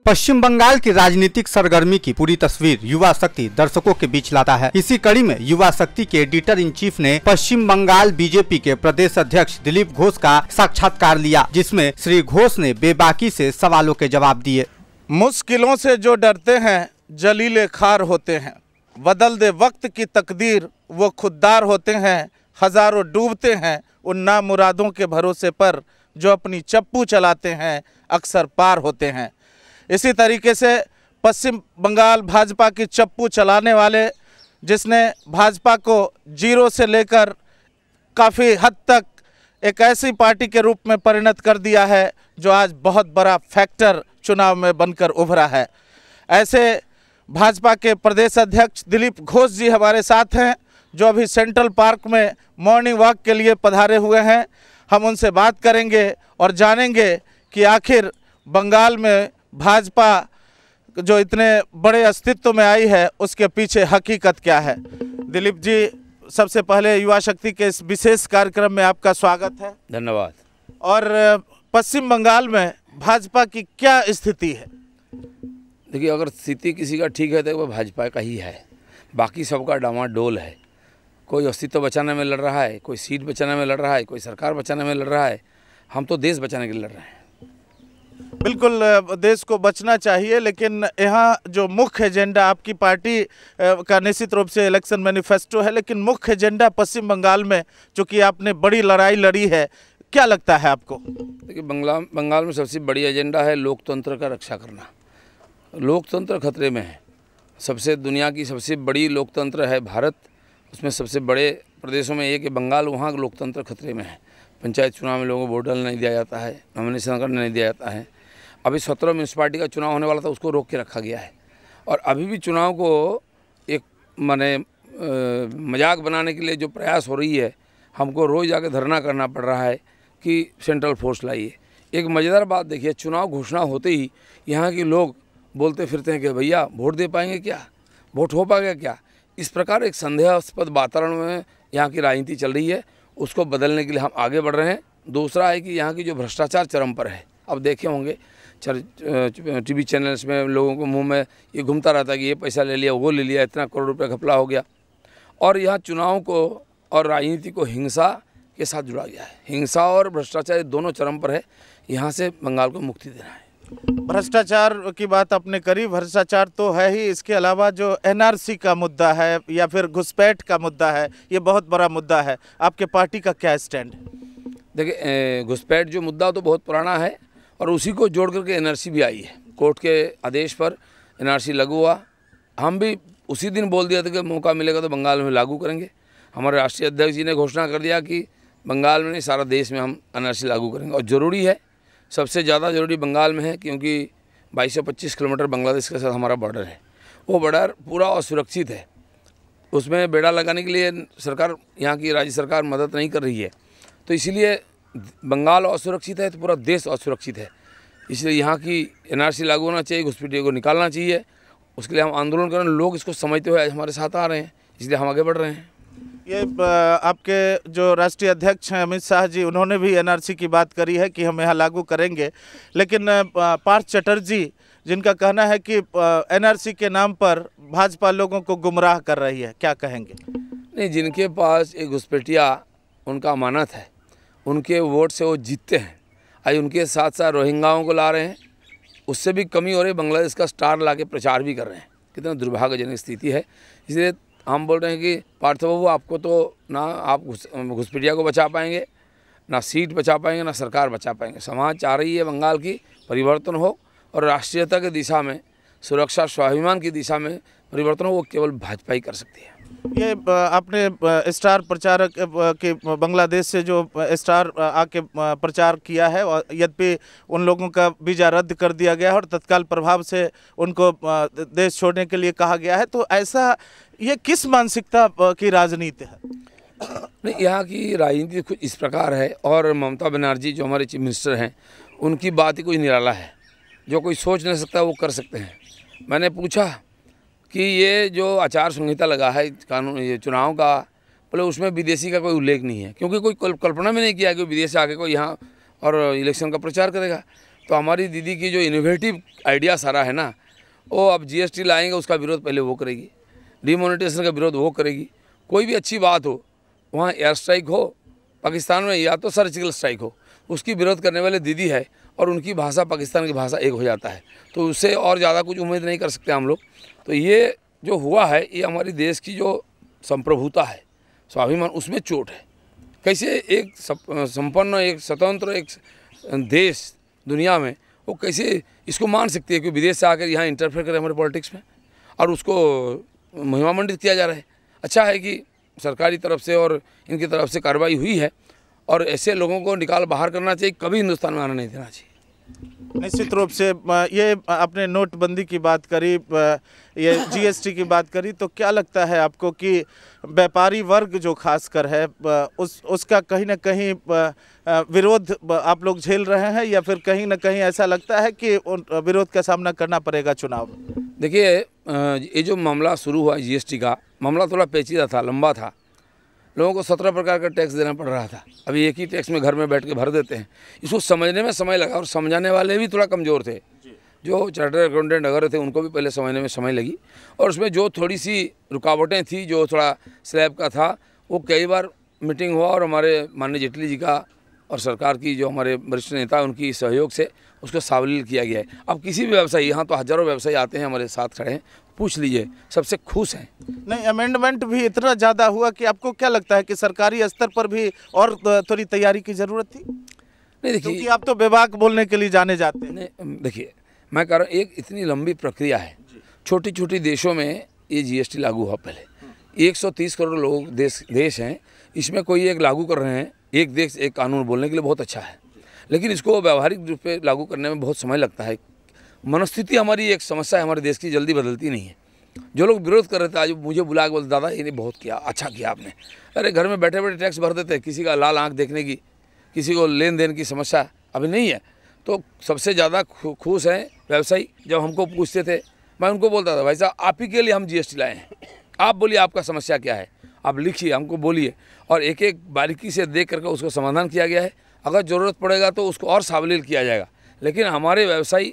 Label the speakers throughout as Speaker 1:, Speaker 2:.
Speaker 1: पश्चिम बंगाल की राजनीतिक सरगर्मी की पूरी तस्वीर युवा शक्ति दर्शकों के बीच लाता है। इसी कड़ी में युवा शक्ति के एडिटर इन चीफ ने पश्चिम बंगाल बीजेपी के प्रदेश अध्यक्ष दिलीप घोष का साक्षात्कार लिया, जिसमें श्री घोष ने बेबाकी से सवालों के जवाब दिए।
Speaker 2: मुश्किलों से जो डरते हैं जलीले खार होते हैं, बदल दे वक्त की तकदीर वो खुददार होते हैं, हजारों डूबते हैं उन नामुरादों के भरोसे पर, जो अपनी चप्पू चलाते हैं अक्सर पार होते हैं। इसी तरीके से पश्चिम बंगाल भाजपा की चप्पू चलाने वाले, जिसने भाजपा को जीरो से लेकर काफ़ी हद तक एक ऐसी पार्टी के रूप में परिणत कर दिया है जो आज बहुत बड़ा फैक्टर चुनाव में बनकर उभरा है। ऐसे भाजपा के प्रदेश अध्यक्ष दिलीप घोष जी हमारे साथ हैं, जो अभी सेंट्रल पार्क में मॉर्निंग वॉक के लिए पधारे हुए हैं। हम उनसे बात करेंगे और जानेंगे कि आखिर बंगाल में भाजपा जो इतने बड़े अस्तित्व में आई है उसके पीछे हकीकत क्या है। दिलीप जी, सबसे पहले युवा शक्ति के इस विशेष कार्यक्रम में आपका स्वागत है।
Speaker 3: धन्यवाद।
Speaker 2: और पश्चिम बंगाल में भाजपा की क्या स्थिति है?
Speaker 3: देखिए, अगर स्थिति किसी का ठीक है तो वो भाजपा का ही है, बाकी सबका डामाडोल है। कोई अस्तित्व बचाने में लड़ रहा है, कोई सीट बचाने में लड़ रहा है, कोई सरकार बचाने में लड़ रहा है। हम तो देश बचाने के लिए लड़ रहे हैं।
Speaker 2: बिल्कुल, देश को बचना चाहिए, लेकिन यहाँ जो मुख्य एजेंडा आपकी पार्टी का निश्चित रूप से इलेक्शन मैनिफेस्टो है, लेकिन मुख्य एजेंडा पश्चिम बंगाल में चूँकि आपने बड़ी लड़ाई लड़ी है, क्या लगता है आपको?
Speaker 3: देखिए, बंगाल में सबसे बड़ी एजेंडा है लोकतंत्र का रक्षा करना। लोकतंत्र खतरे में है। सबसे दुनिया की सबसे बड़ी लोकतंत्र है भारत, उसमें सबसे बड़े प्रदेशों में एक है बंगाल, वहाँ लोकतंत्र खतरे में है। पंचायत चुनाव में लोगों को वोट डालने नहीं दिया जाता है, नॉमिनेशन करने नहीं दिया जाता है। अभी 17 म्यूनसिपालिटी का चुनाव होने वाला था, उसको रोक के रखा गया है। और अभी भी चुनाव को एक मजाक बनाने के लिए जो प्रयास हो रही है, हमको रोज़ जाके धरना करना पड़ रहा है कि सेंट्रल फोर्स लाइए। एक मज़ेदार बात देखिए, चुनाव घोषणा होते ही यहाँ के लोग बोलते फिरते हैं कि भैया वोट दे पाएंगे क्या, वोट हो पाएगा क्या। इस प्रकार एक संदेहास्पद वातावरण में यहाँ की राजनीति चल रही है, उसको बदलने के लिए हम आगे बढ़ रहे हैं। दूसरा है कि यहाँ की जो भ्रष्टाचार चरम पर है। अब देखे होंगे टीवी चैनल्स में लोगों को मुंह में ये घूमता रहता है कि ये पैसा ले लिया, वो ले लिया, इतना करोड़ रुपये घपला हो गया। और यहाँ चुनाव को और राजनीति को हिंसा के साथ जुड़ा गया है। हिंसा और भ्रष्टाचार दोनों चरम पर है। यहाँ से बंगाल को मुक्ति देना है।
Speaker 2: भ्रष्टाचार की बात आपने करी, भ्रष्टाचार तो है ही, इसके अलावा जो एनआरसी का मुद्दा है या फिर घुसपैठ का मुद्दा है, ये बहुत बड़ा मुद्दा है। आपके पार्टी का क्या स्टैंड है?
Speaker 3: देखिए, घुसपैठ जो मुद्दा तो बहुत पुराना है और उसी को जोड़ करके एनआरसी भी आई है। कोर्ट के आदेश पर एनआरसी लागू हुआ। हम भी उसी दिन बोल दिया था कि मौका मिलेगा तो बंगाल में लागू करेंगे। हमारे राष्ट्रीय अध्यक्ष जी ने घोषणा कर दिया कि बंगाल में नहीं, सारा देश में हम एनआरसी लागू करेंगे। और ज़रूरी है, सबसे ज़्यादा ज़रूरी बंगाल में है, क्योंकि 2225 किलोमीटर बांग्लादेश के साथ हमारा बॉर्डर है। वो बॉर्डर पूरा असुरक्षित है, उसमें बेड़ा लगाने के लिए सरकार, यहाँ की राज्य सरकार मदद नहीं कर रही है। तो इसीलिए बंगाल असुरक्षित है तो पूरा देश असुरक्षित है। इसलिए यहाँ की एनआरसी लागू होना चाहिए, घुसपैठियों को निकालना चाहिए। उसके लिए हम आंदोलन कर रहे हैं। लोग इसको समझते हुए आज हमारे साथ आ रहे हैं, इसलिए हम आगे बढ़ रहे हैं।
Speaker 2: ये आपके जो राष्ट्रीय अध्यक्ष हैं अमित शाह जी, उन्होंने भी एनआरसी की बात करी है कि हम यहाँ लागू करेंगे, लेकिन पार्थ चटर्जी, जिनका कहना है कि एनआरसी के नाम पर भाजपा लोगों को गुमराह कर रही है, क्या कहेंगे?
Speaker 3: नहीं, जिनके पास एक घुसपैठिया उनका अमानत है, उनके वोट से वो जीतते हैं। आज उनके साथ साथ रोहिंग्याओं को ला रहे हैं, उससे भी कमी हो रही है। बांग्लादेश का स्टार ला के प्रचार भी कर रहे हैं। कितना दुर्भाग्यजनक स्थिति है। इसलिए हम बोल रहे हैं कि पार्थ बाबू, आपको तो ना आप घुसपैठिया को बचा पाएंगे, ना सीट बचा पाएंगे, ना सरकार बचा पाएंगे। समाज चाह रही है बंगाल की परिवर्तन हो और राष्ट्रीयता की दिशा में, सुरक्षा स्वाभिमान की दिशा में परिवर्तन हो, वो केवल भाजपा ही कर सकती है।
Speaker 2: ये आपने स्टार प्रचारक के बांग्लादेश से जो स्टार आके प्रचार किया है, और यद्यपि उन लोगों का वीज़ा रद्द कर दिया गया है और तत्काल प्रभाव से उनको देश छोड़ने के लिए कहा गया है, तो ऐसा ये किस मानसिकता की राजनीति है?
Speaker 3: नहीं, यहाँ की राजनीति कुछ इस प्रकार है। और ममता बनर्जी जो हमारे चीफ मिनिस्टर हैं, उनकी बात ही कोई निराला है। जो कोई सोच नहीं सकता वो कर सकते हैं। मैंने पूछा कि ये जो आचार संहिता लगा है कानून, ये चुनाव का, बोले उसमें विदेशी का कोई उल्लेख नहीं है, क्योंकि कोई कल्पना में नहीं किया कि विदेश से आके कोई यहाँ और इलेक्शन का प्रचार करेगा। तो हमारी दीदी की जो इनोवेटिव आइडिया सारा है ना, वो अब जीएसटी लाएंगे, उसका विरोध पहले वो करेगी, डिमोनेटाइजेशन का विरोध वो करेगी। कोई भी अच्छी बात हो, वहाँ एयर स्ट्राइक हो पाकिस्तान में या तो सर्जिकल स्ट्राइक हो, उसकी विरोध करने वाले दीदी है और उनकी भाषा पाकिस्तान की भाषा एक हो जाता है, तो उससे और ज़्यादा कुछ उम्मीद नहीं कर सकते हम लोग। तो ये जो हुआ है, ये हमारी देश की जो संप्रभुता है, स्वाभिमान, उसमें चोट है। कैसे एक संपन्न, एक स्वतंत्र, एक देश दुनिया में, वो कैसे इसको मान सकती है कि विदेश से आकर यहाँ इंटरफेयर करे हमारे पॉलिटिक्स में और उसको महिमामंडित किया जा रहा है। अच्छा है कि सरकारी तरफ से और इनकी तरफ से कार्रवाई हुई है और ऐसे लोगों को निकाल बाहर करना चाहिए, कभी हिंदुस्तान में आना नहीं देना चाहिए।
Speaker 2: निश्चित रूप से ये आपने नोटबंदी की बात करी, ये जीएसटी की बात करी, तो क्या लगता है आपको कि व्यापारी वर्ग जो खासकर है उसका कहीं ना कहीं विरोध आप लोग झेल रहे हैं, या फिर कहीं ना कहीं ऐसा लगता है कि विरोध का सामना करना पड़ेगा चुनाव में?
Speaker 3: देखिए, ये जो मामला शुरू हुआ जीएसटी का मामला थोड़ा पेचीदा था, लंबा था। लोगों को 17 प्रकार का टैक्स देना पड़ रहा था। अभी एक ही टैक्स में घर में बैठ के भर देते हैं। इसको समझने में समय लगा और समझाने वाले भी थोड़ा कमज़ोर थे। जो चार्टर्ड अकाउंटेंट वगैरह थे उनको भी पहले समझने में समय लगी, और उसमें जो थोड़ी सी रुकावटें थी, जो थोड़ा स्लैब का था, वो कई बार मीटिंग हुआ और हमारे माननीय जेटली जी का और सरकार की जो हमारे वरिष्ठ नेता उनकी सहयोग से उसको सावलील किया गया है। अब किसी भी व्यवसायी, यहाँ तो हज़ारों व्यवसायी आते हैं हमारे साथ खड़े हैं, पूछ लीजिए, सबसे खुश हैं।
Speaker 2: नहीं, अमेंडमेंट भी इतना ज़्यादा हुआ कि आपको क्या लगता है कि सरकारी स्तर पर भी और थोड़ी तैयारी की ज़रूरत थी?
Speaker 3: नहीं, देखिए,
Speaker 2: क्योंकि आप तो बेबाक बोलने के लिए जाने जाते हैं।
Speaker 3: नहीं, देखिए, मैं कह रहा हूँ, एक इतनी लंबी प्रक्रिया है। छोटी छोटी देशों में ये जीएसटी लागू हुआ पहले। 130 करोड़ लोग देश हैं, इसमें कोई एक लागू कर रहे हैं, एक देश एक कानून बोलने के लिए बहुत अच्छा है, लेकिन इसको व्यावहारिक रूप से लागू करने में बहुत समय लगता है। मनस्थिति हमारी एक समस्या है, हमारे देश की जल्दी बदलती नहीं है। जो लोग विरोध कर रहे थे, आज मुझे बुला के बोलते, दादा ये बहुत किया, अच्छा किया आपने। अरे घर में बैठे बैठे टैक्स भर देते हैं, किसी का लाल आंख देखने की, किसी को लेन देन की समस्या अभी नहीं है। तो सबसे ज़्यादा खुश हैं व्यवसायी। जब हमको पूछते थे, मैं उनको बोलता था, भाई साहब आप ही के लिए हम जीएसटी लाए हैं, आप बोलिए आपका समस्या क्या है, आप लिखिए, हमको बोलिए, और एक एक बारीकी से देख करके उसको समाधान किया गया है। अगर ज़रूरत पड़ेगा तो उसको और सावलील किया जाएगा, लेकिन हमारे व्यवसायी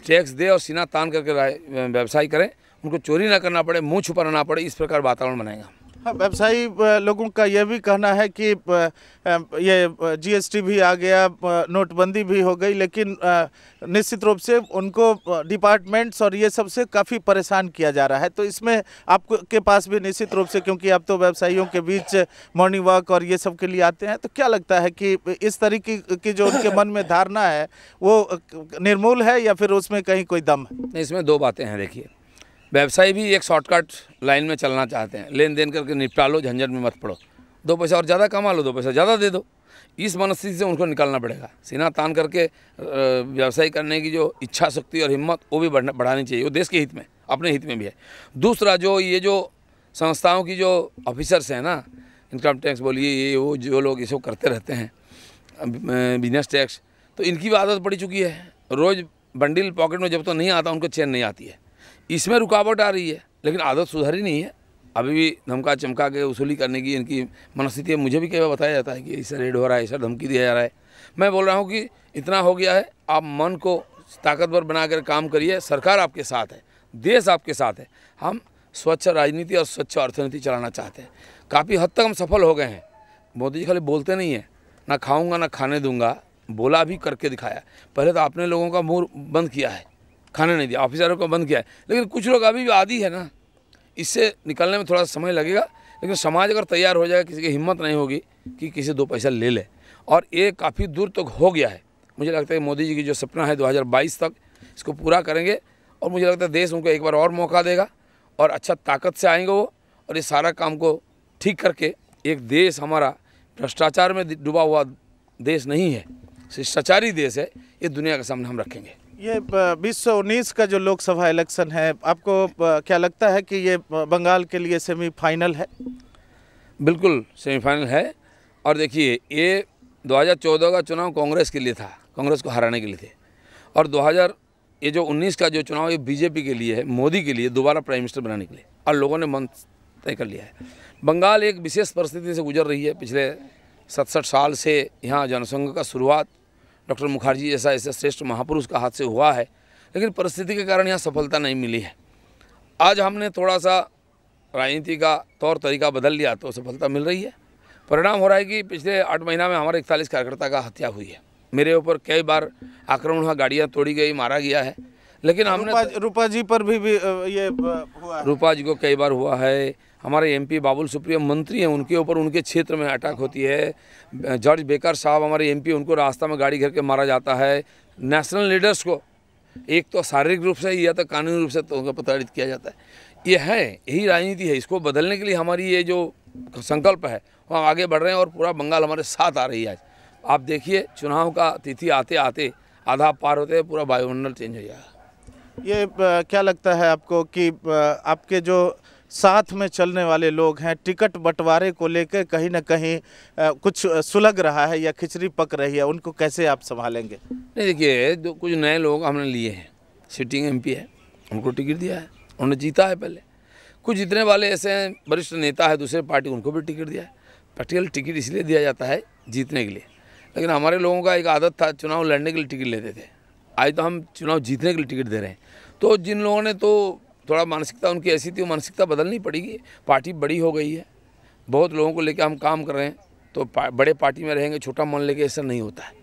Speaker 3: टैक्स दे और सीना तान करके व्यवसाय करें, उनको चोरी ना करना पड़े, मुंह छुपाना ना पड़े, इस प्रकार वातावरण बनाएगा।
Speaker 2: हाँ, व्यवसायी लोगों का यह भी कहना है कि ये जीएसटी भी आ गया, नोटबंदी भी हो गई, लेकिन निश्चित रूप से उनको डिपार्टमेंट्स और ये सबसे काफ़ी परेशान किया जा रहा है। तो इसमें आपके पास भी निश्चित रूप से, क्योंकि आप तो व्यवसायियों के बीच मॉर्निंग वॉक और ये सब के लिए आते हैं, तो क्या लगता है कि इस तरीके की जो उनके मन में धारणा है वो निर्मूल है या फिर उसमें कहीं कोई दम है?
Speaker 3: इसमें दो बातें हैं। देखिए, व्यवसायी भी एक शॉर्टकट लाइन में चलना चाहते हैं, लेन देन करके निपटा लो, झंझट में मत पड़ो, 2 पैसा और ज़्यादा कमा लो, 2 पैसा ज़्यादा दे दो। इस मनस्थिति से उनको निकालना पड़ेगा। सीना तान करके व्यवसाय करने की जो इच्छा शक्ति और हिम्मत, वो भी बढ़ानी चाहिए। वो देश के हित में, अपने हित में भी है। दूसरा, जो ये जो संस्थाओं की जो ऑफिसर्स हैं ना, इनकम टैक्स बोलिए, ये वो जो लोग ये सब करते रहते हैं, बिजनेस टैक्स, तो इनकी भी आदत पड़ी चुकी है। रोज़ बंडल पॉकेट में जब तो नहीं आता, उनको चैन नहीं आती है। इसमें रुकावट आ रही है, लेकिन आदत सुधरी नहीं है। अभी भी धमका चमका के वसूली करने की इनकी मनस्थिति है। मुझे भी कई बार बताया जाता है कि ऐसा रेड हो रहा है, ऐसा धमकी दिया जा रहा है। मैं बोल रहा हूँ कि इतना हो गया है, आप मन को ताकतवर बनाकर काम करिए। सरकार आपके साथ है, देश आपके साथ है। हम स्वच्छ राजनीति और स्वच्छ अर्थनीति चलाना चाहते हैं। काफ़ी हद तक हम सफल हो गए हैं। मोदी जी खाली बोलते नहीं हैं, ना खाऊंगा ना खाने दूंगा, बोला भी करके दिखाया। पहले तो आपने लोगों का मुंह बंद किया है, खाने नहीं दिया, ऑफिसरों को बंद किया है, लेकिन कुछ लोग अभी भी आदी है ना, इससे निकलने में थोड़ा समय लगेगा। लेकिन समाज अगर तैयार हो जाएगा, किसी की हिम्मत नहीं होगी कि किसी 2 पैसा ले ले, और ये काफ़ी दूर तक हो गया है। मुझे लगता है मोदी जी की जो सपना है 2022 तक इसको पूरा करेंगे, और मुझे लगता है देश उनको एक बार और मौका देगा और अच्छा ताकत से आएंगे वो, और ये सारा काम को ठीक करके एक देश हमारा भ्रष्टाचार में डूबा हुआ देश नहीं है, शिष्टाचारी देश है, ये दुनिया के सामने हम रखेंगे।
Speaker 2: ये 2019 का जो लोकसभा इलेक्शन है, आपको क्या लगता है कि ये बंगाल के लिए सेमीफाइनल है?
Speaker 3: बिल्कुल सेमीफाइनल है। और देखिए, ये 2014 का चुनाव कांग्रेस के लिए था, कांग्रेस को हराने के लिए थे, और 2019 का जो चुनाव ये बीजेपी के लिए है, मोदी के लिए दोबारा प्राइम मिनिस्टर बनाने के लिए, और लोगों ने मन तय कर लिया है। बंगाल एक विशेष परिस्थिति से गुजर रही है। पिछले 67 साल से यहाँ जनसंघ का शुरुआत डॉक्टर मुखर्जी जैसा ऐसा श्रेष्ठ महापुरुष का हाथ से हुआ है, लेकिन परिस्थिति के कारण यहाँ सफलता नहीं मिली है। आज हमने थोड़ा सा राजनीति का तौर तरीका बदल लिया तो सफलता मिल रही है। परिणाम हो रहा है कि पिछले 8 महीना में हमारे 41 कार्यकर्ता का हत्या हुई है। मेरे ऊपर कई बार आक्रमण हुआ, गाड़ियाँ तोड़ी गई, मारा गया है। लेकिन हमने
Speaker 2: रूपा जी पर भी ये हुआ है।
Speaker 3: रूपा जी को कई बार हुआ है। हमारे एमपी बाबुल सुप्रियो मंत्री हैं, उनके ऊपर उनके क्षेत्र में अटैक होती है। जॉर्ज बेकर साहब हमारे एमपी, उनको रास्ता में गाड़ी घेर के मारा जाता है। नेशनल लीडर्स को एक तो शारीरिक रूप से या तो कानूनी रूप से तो उनको प्रताड़ित किया जाता है। ये है, यही राजनीति है। इसको बदलने के लिए हमारी ये जो संकल्प है वो हम आगे बढ़ रहे हैं और पूरा बंगाल हमारे साथ आ रही है। आज आप देखिए, चुनाव का तिथि आते आते आधा पार होते पूरा वायुमंडल चेंज हो जाएगा।
Speaker 2: ये क्या लगता है आपको कि आपके जो साथ में चलने वाले लोग हैं, टिकट बंटवारे को लेकर कहीं ना कहीं कुछ सुलग रहा है या खिचड़ी पक रही है, उनको कैसे आप संभालेंगे?
Speaker 3: नहीं, देखिए, कुछ नए लोग हमने लिए हैं। सिटिंग एमपी है, उनको टिकट दिया है, उन्होंने जीता है पहले। कुछ जितने वाले ऐसे हैं वरिष्ठ नेता है दूसरे पार्टी, उनको भी टिकट दिया है। प्रैक्टिकल टिकट इसलिए दिया जाता है जीतने के लिए, लेकिन हमारे लोगों का एक आदत था चुनाव लड़ने के लिए टिकट लेते थे। आज तो हम चुनाव जीतने के लिए टिकट दे रहे हैं। तो जिन लोगों ने तो थोड़ा मानसिकता उनकी ऐसी थी, वो मानसिकता बदलनी पड़ेगी। पार्टी बड़ी हो गई है, बहुत लोगों को लेकर हम काम कर रहे हैं, तो बड़े पार्टी में रहेंगे, छोटा मन लेके ऐसा नहीं होता है।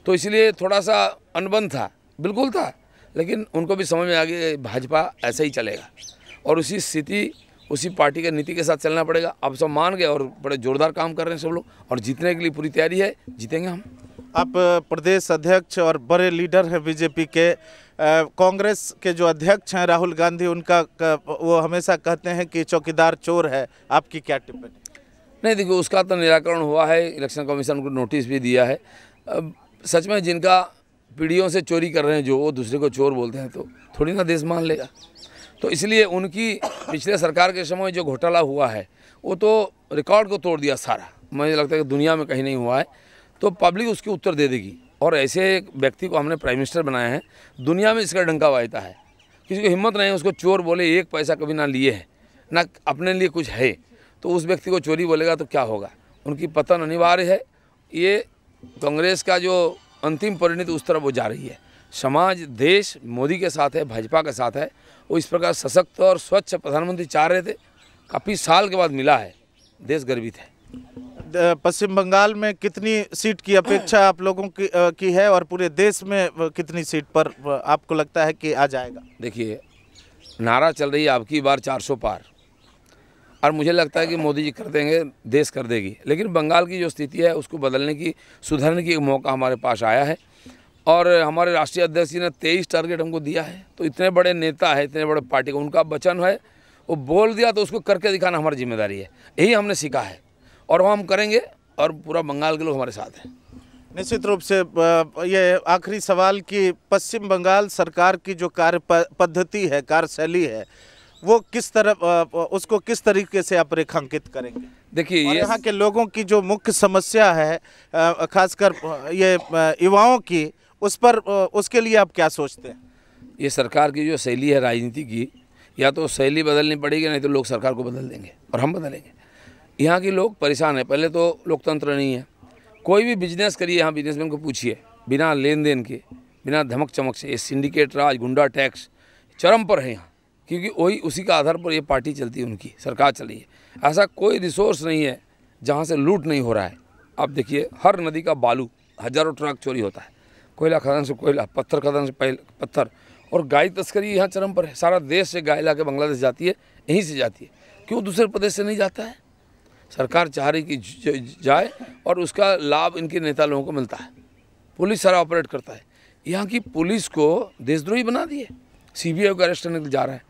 Speaker 3: तो इसलिए थोड़ा सा अनबन था, बिल्कुल था, लेकिन उनको भी समझ में आ गया भाजपा ऐसा ही चलेगा और उसी स्थिति उसी पार्टी के नीति के साथ चलना पड़ेगा। अब सब मान गए और बड़े जोरदार काम कर रहे हैं सब लोग, और जीतने के लिए पूरी तैयारी है, जीतेंगे हम।
Speaker 2: आप प्रदेश अध्यक्ष और बड़े लीडर हैं बीजेपी के। कांग्रेस के जो अध्यक्ष हैं राहुल गांधी, उनका वो हमेशा कहते हैं कि चौकीदार चोर है, आपकी क्या टिप्पणी?
Speaker 3: नहीं, देखिए, उसका तो निराकरण हुआ है, इलेक्शन कमीशन को नोटिस भी दिया है। सच में जिनका पीढ़ियों से चोरी कर रहे हैं जो, वो दूसरे को चोर बोलते हैं तो थोड़ी ना देश मान लेगा। तो इसलिए उनकी पिछले सरकार के समय जो घोटाला हुआ है वो तो रिकॉर्ड को तोड़ दिया सारा। मुझे लगता है कि दुनिया में कहीं नहीं हुआ है, तो पब्लिक उसके उत्तर दे देगी। और ऐसे एक व्यक्ति को हमने प्राइम मिनिस्टर बनाया है, दुनिया में इसका डंका वायता है। किसी को हिम्मत नहीं है उसको चोर बोले, एक पैसा कभी ना लिए है, ना अपने लिए कुछ है, तो उस व्यक्ति को चोरी बोलेगा तो क्या होगा? उनकी पतन अनिवार्य है। ये कांग्रेस का जो अंतिम परिणति उस तरफ वो जा रही है। समाज, देश मोदी के साथ है, भाजपा के साथ है। वो इस प्रकार सशक्त और स्वच्छ प्रधानमंत्री चाह रहे थे, काफ़ी साल के बाद मिला है, देश गर्वित है।
Speaker 2: पश्चिम बंगाल में कितनी सीट की अपेक्षा आप लोगों की है और पूरे देश में कितनी सीट पर आपको लगता है कि आ जाएगा?
Speaker 3: देखिए, नारा चल रही है आपकी बार 400 पार, और मुझे लगता है कि मोदी जी कर देंगे, देश कर देगी। लेकिन बंगाल की जो स्थिति है उसको बदलने की, सुधारने की एक मौका हमारे पास आया है, और हमारे राष्ट्रीय अध्यक्ष जी ने 23 टारगेट हमको दिया है। तो इतने बड़े नेता है, इतने बड़े पार्टी का उनका वचन है, वो बोल दिया तो उसको करके दिखाना हमारी जिम्मेदारी है। यही हमने सीखा है और वो हम करेंगे, और पूरा बंगाल के लोग हमारे साथ हैं।
Speaker 2: निश्चित रूप से ये आखिरी सवाल कि पश्चिम बंगाल सरकार की जो कार्य पद्धति है, कार्यशैली है, वो किस तरह, उसको किस तरीके से आप रेखांकित करेंगे?
Speaker 3: देखिए, ये
Speaker 2: यहाँ के लोगों की जो मुख्य समस्या है, खासकर ये युवाओं की, उस पर, उसके लिए आप क्या सोचते हैं?
Speaker 3: ये सरकार की जो शैली है राजनीति की, या तो शैली बदलनी पड़ेगी, नहीं तो लोग सरकार को बदल देंगे और हम बदलेंगे। यहाँ के लोग परेशान हैं। पहले तो लोकतंत्र नहीं है। कोई भी बिजनेस करिए, यहाँ बिजनेसमैन को पूछिए, बिना लेन देन के, बिना धमक चमक से, ये सिंडिकेट राज, गुंडा टैक्स चरम पर है यहाँ, क्योंकि वही उसी का आधार पर ये पार्टी चलती है, उनकी सरकार चली है। ऐसा कोई रिसोर्स नहीं है जहाँ से लूट नहीं हो रहा है। आप देखिए, हर नदी का बालू हज़ारों ट्रक चोरी होता है, कोयला खदान से कोयला, पत्थर खदान से पत्थर, और गाय तस्करी यहाँ चरम पर है। सारा देश से गाय ला के बांग्लादेश जाती है, यहीं से जाती है, क्यों दूसरे प्रदेश से नहीं जाता है? सरकार चाह रही कि जाए और उसका लाभ इनके नेता लोगों को मिलता है। पुलिस सारा ऑपरेट करता है। यहाँ की पुलिस को देशद्रोही बना दिए, सीबीआई को अरेस्ट करने के लिए जा रहा है।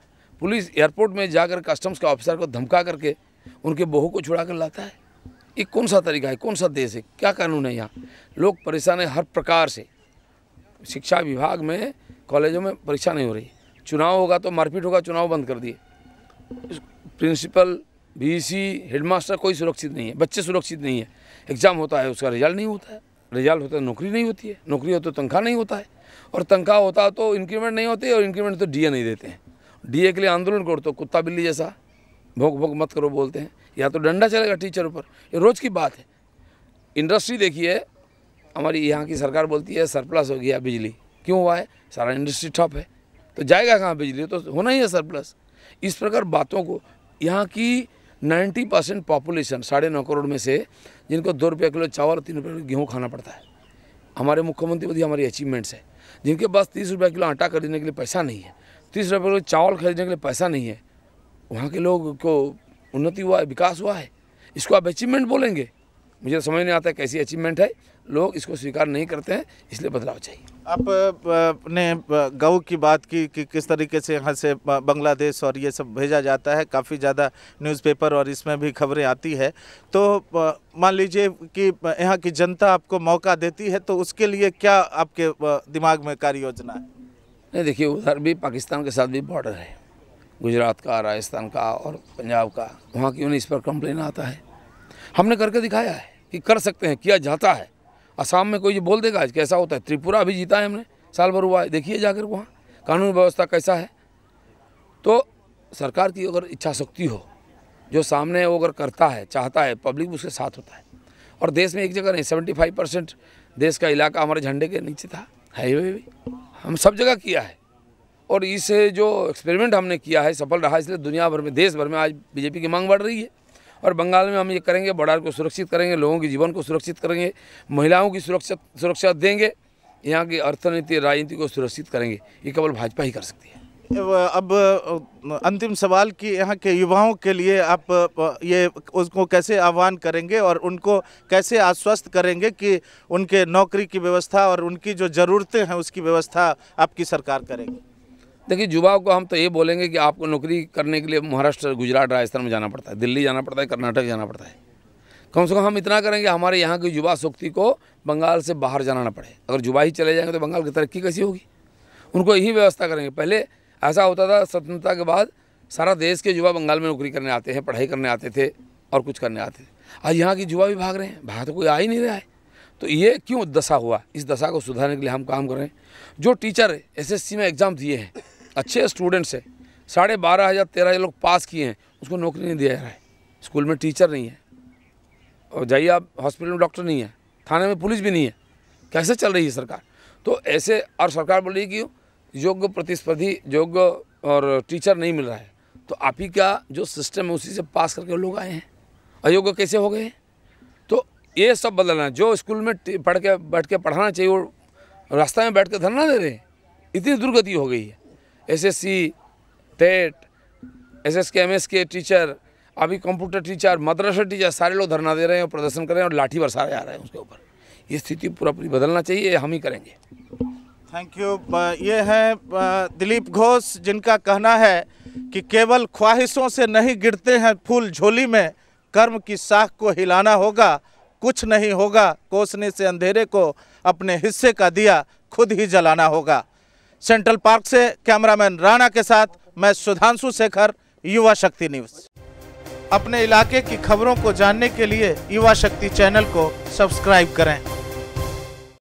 Speaker 3: पुलिस एयरपोर्ट में जाकर कस्टम्स के ऑफिसर को धमका करके उनके बहू को छुड़ा कर लाता है। ये कौन सा तरीका है? कौन सा देश है? क्या कानून है? यहाँ लोग परेशान है हर प्रकार से। शिक्षा विभाग में, कॉलेजों में परीक्षा नहीं हो रही, चुनाव होगा तो मारपीट होगा, चुनाव बंद कर दिए। प्रिंसिपल, वीसी, हेडमास्टर कोई सुरक्षित नहीं है, बच्चे सुरक्षित नहीं है। एग्ज़ाम होता है, उसका रिजल्ट नहीं होता है, रिजल्ट होता है नौकरी नहीं होती है, नौकरी हो तो तनख्वाह नहीं होता है, और तनख्वाह होता तो इंक्रीमेंट नहीं होती है, और इंक्रीमेंट तो डीए नहीं देते हैं। डीए के लिए आंदोलन करो तो कुत्ता बिल्ली जैसा भोग भोग मत करो बोलते हैं, या तो डंडा चलेगा टीचर ऊपर। ये रोज़ की बात है। इंडस्ट्री देखिए, हमारी यहाँ की सरकार बोलती है सरप्लस हो गया बिजली, क्यों हुआ है? सारा इंडस्ट्री ठप है, तो जाएगा कहाँ बिजली? तो होना ही है सरप्लस। इस प्रकार बातों को यहाँ की 90% पॉपुलेशन 9.5 करोड़ में से जिनको 2 रुपये किलो चावल 3 रुपये किलो गेहूँ खाना पड़ता है, हमारे मुख्यमंत्री मोदी हमारी अचीवमेंट्स है। जिनके पास 30 रुपये किलो आटा खरीदने के लिए पैसा नहीं है, 30 रुपये किलो चावल खरीदने के लिए पैसा नहीं है, वहाँ के लोग को उन्नति हुआ है, विकास हुआ है, इसको आप अचीवमेंट बोलेंगे? मुझे समझ नहीं आता है कैसी अचीवमेंट है, लोग इसको स्वीकार नहीं करते हैं, इसलिए बदलाव चाहिए।
Speaker 2: आपने गऊ की बात की कि किस तरीके से यहाँ से बांग्लादेश और ये सब भेजा जाता है, काफ़ी ज़्यादा न्यूज़पेपर और इसमें भी खबरें आती है। तो मान लीजिए कि यहाँ की जनता आपको मौका देती है, तो उसके लिए क्या आपके दिमाग में कार्य योजना है?
Speaker 3: नहीं, देखिए उधर भी पाकिस्तान के साथ भी बॉर्डर है, गुजरात का, राजस्थान का और पंजाब का, वहाँ क्यों नहीं इस पर कंप्लेन आता है? हमने करके दिखाया है कि कर सकते हैं, किया जाता है। असम में कोई ये बोल देगा आज कैसा होता है? त्रिपुरा भी जीता है हमने, साल भर हुआ है, देखिए जाकर वहाँ कानून व्यवस्था कैसा है। तो सरकार की अगर इच्छा शक्ति हो, जो सामने वो अगर करता है, चाहता है, पब्लिक उसके साथ होता है। और देश में एक जगह नहीं, 75% देश का इलाका हमारे झंडे के नीचे था, हाईवे भी हम सब जगह किया है। और इस जो एक्सपेरिमेंट हमने किया है सफल रहा, इसलिए दुनिया भर में, देश भर में आज बीजेपी की मांग बढ़ रही है। और बंगाल में हम ये करेंगे, बॉर्डर को सुरक्षित करेंगे, लोगों के जीवन को सुरक्षित करेंगे, महिलाओं की सुरक्षा देंगे, यहाँ की अर्थनीति राजनीति को सुरक्षित करेंगे। ये केवल भाजपा ही कर सकती है।
Speaker 2: अब अंतिम सवाल कि यहाँ के युवाओं के लिए आप ये उसको कैसे आह्वान करेंगे और उनको कैसे आश्वस्त करेंगे कि उनके नौकरी की व्यवस्था और उनकी जो ज़रूरतें हैं उसकी व्यवस्था आपकी सरकार करेगी?
Speaker 3: देखिए, युवाओं को हम तो ये बोलेंगे कि आपको नौकरी करने के लिए महाराष्ट्र, गुजरात, राजस्थान में जाना पड़ता है, दिल्ली जाना पड़ता है, कर्नाटक जाना पड़ता है। कम से कम हम इतना करेंगे हमारे यहाँ की युवा शक्ति को बंगाल से बाहर जाना ना पड़े। अगर युवा ही चले जाएंगे तो बंगाल की तरक्की कैसी होगी? उनको यही व्यवस्था करेंगे। पहले ऐसा होता था, स्वतंत्रता के बाद सारा देश के युवा बंगाल में नौकरी करने आते हैं, पढ़ाई करने आते थे और कुछ करने आते थे। आज यहाँ की युवा भी भाग रहे हैं, बाहर तो कोई आ ही नहीं रहा है। तो ये क्यों दशा हुआ? इस दशा को सुधारने के लिए हम काम कर रहे हैं। जो टीचर SSC में एग्ज़ाम दिए हैं, अच्छे स्टूडेंट्स हैं, 12,500 13,000 लोग पास किए हैं, उसको नौकरी नहीं दिया जा रहा है। स्कूल में टीचर नहीं है, और जाइए आप हॉस्पिटल में डॉक्टर नहीं है, थाने में पुलिस भी नहीं है, कैसे चल रही है सरकार? तो ऐसे, और सरकार बोल रही है कि योग्य प्रतिस्पर्धी, योग्य और टीचर नहीं मिल रहा है। तो आप ही का जो सिस्टम है उसी से पास करके लोग आए हैं, अयोग्य कैसे हो गए हैं? तो ये सब बदलना है। जो स्कूल में बैठ के पढ़ाना चाहिए वो रास्ता में बैठ के धरना दे रहे हैं। इतनी दुर्गति हो गई है। SSC, TET, SSK, MSK teacher, अभी कंप्यूटर टीचर, मदरसा टीचर, सारे लोग धरना दे रहे हैं और प्रदर्शन कर रहे हैं और लाठी बरसाया जा रहा है उसके ऊपर। ये स्थिति पूरी बदलना चाहिए, हम ही करेंगे।
Speaker 2: Thank you. ये है दिलीप घोष, जिनका कहना है कि केवल ख्वाहिशों से नहीं गिरते हैं फूल झोली में, कर्म की साख को हिलाना होगा, कुछ नहीं होगा कोसने से अंधेरे को, अपने हिस्से का दिया खुद ही जलाना होगा। सेंट्रल पार्क से कैमरामैन राणा के साथ मैं सुधांशु शेखर, युवा शक्ति न्यूज़। अपने इलाके की खबरों को जानने के लिए युवा शक्ति चैनल को सब्सक्राइब करें।